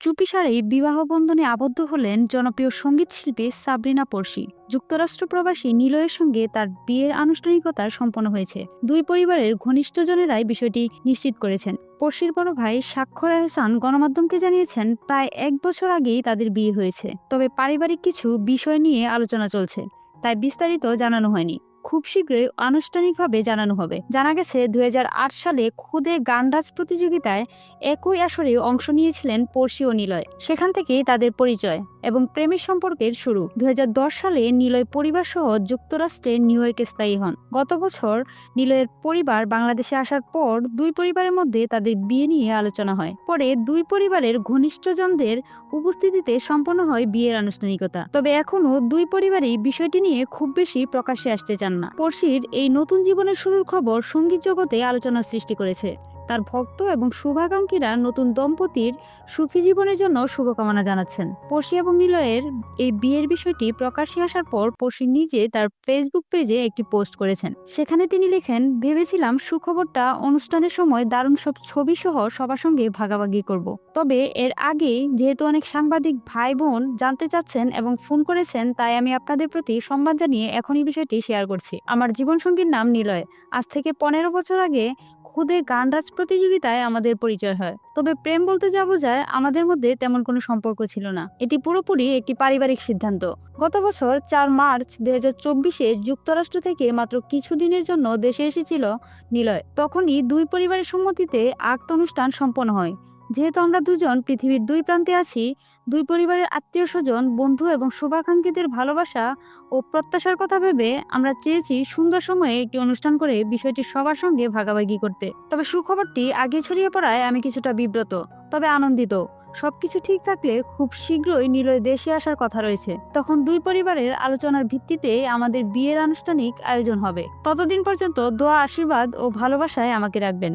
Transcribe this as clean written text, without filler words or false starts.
চুপিসারেই বিবাহ বন্ধনে আবদ্ধ হলেন জনপ্রিয় সঙ্গীত শিল্পী সাবরিনা পড়শি। যুক্তরাষ্ট্র প্রবাসী নিলয়ের সঙ্গে তার বিয়ের আনুষ্ঠানিকতা সম্পন্ন হয়েছে। দুই পরিবারের ঘনিষ্ঠজনেরাই বিষয়টি নিশ্চিত করেছেন। পড়শির বড় ভাই স্বাক্ষর এহসান গণমাধ্যমকে জানিয়েছেন, প্রায় 1 বছর আগেই তাদের বিয়ে হয়েছে, তবে পারিবারিক কিছু বিষয় নিয়ে আলোচনা চলছে, তাই বিস্তারিত জানানো হয়নি। খুব শীঘ্রই আনুষ্ঠানিকভাবে জানানো হবে। জানা গেছে 2008 সালে খুদে গানরাজ প্রতিযোগিতায় একই আসরে অংশ নিয়েছিলেন পড়শি ও নিলয়। সেখান থেকেই তাদের পরিচয় এবং প্রেমের সম্পর্কের শুরু। 2010 সালে নিলয় পরিবার সহ যুক্তরাষ্ট্রের নিউ ইয়র্কে স্থায়ী হন। গত বছর নিলয়ের পরিবার বাংলাদেশে আসার পর দুই পরিবারের মধ্যে তাদের বিয়ে নিয়ে আলোচনা হয়। পরে দুই পরিবারের ঘনিষ্ঠজনদের উপস্থিতিতে সম্পন্ন হয় বিয়ের আনুষ্ঠানিকতা। তবে এখনো দুই পরিবারই বিষয়টি নিয়ে খুব বেশি প্রকাশ্যে আসতে চান না। পড়শির এই নতুন জীবনের শুরুর খবর সঙ্গীত জগতে আলোচনার সৃষ্টি করেছে। তার ভক্ত এবং শুভাকাঙ্ক্ষীরা নতুন দম্পতির সুখী জীবনের জন্য শুভকামনা জানাচ্ছেন। পড়শি এবং নিলয়ের এই বিয়ের বিষয়টি প্রকাশ্যে আসার পর পড়শি নিজে তার ফেসবুক পেজে একটি পোস্ট করেছেন। সেখানে তিনি লেখেন, ভেবেছিলাম সুখবরটা অনুষ্ঠানের সময় দারুণ সব ছবি সহ সবার সঙ্গে ভাগাভাগি করব। তবে এর আগে যেহেতু অনেক সাংবাদিক ভাই বোন জানতে চাচ্ছেন এবং ফোন করেছেন, তাই আমি আপনাদের প্রতি সম্মান জানিয়ে এখন এই বিষয়টি শেয়ার করছি। আমার জীবনসঙ্গীর নাম নিলয়। আজ থেকে 15 বছর আগে খুদে গানরাজ প্রতিযোগিতায় আমাদের পরিচয় হয়। তবে প্রেম বলতে যা বোঝায়, আমাদের মধ্যে তেমন কোনো সম্পর্ক ছিল না। এটি পুরোপুরি একটি পারিবারিক সিদ্ধান্ত। গত বছর 4 মার্চ 2024-এ যুক্তরাষ্ট্র থেকে মাত্র কিছুদিনের জন্য দেশে এসেছিল নিলয়। তখনই দুই পরিবারের সম্মতিতে আক্ত অনুষ্ঠান সম্পন্ন হয়। যেহেতু আমরা দুজন পৃথিবীর দুই প্রান্তে আছি, দুই পরিবারের আত্মীয় স্বজন, বন্ধু এবং শুভাকাঙ্ক্ষীদের ভালোবাসা ও প্রত্যাশার কথা ভেবে আমরা চেয়েছি সুন্দর সময়ে একটি অনুষ্ঠান করে বিষয়টি সবার সঙ্গে ভাগাভাগি করতে। তবে সুখবরটি আগে ছড়িয়ে পড়ায় আমি কিছুটা বিব্রত, তবে আনন্দিত। সবকিছু ঠিক থাকলে খুব শীঘ্রই নিলয় দেশে আসার কথা রয়েছে। তখন দুই পরিবারের আলোচনার ভিত্তিতে আমাদের বিয়ের আনুষ্ঠানিক আয়োজন হবে। ততদিন পর্যন্ত দোয়া, আশীর্বাদ ও ভালোবাসায় আমাকে রাখবেন।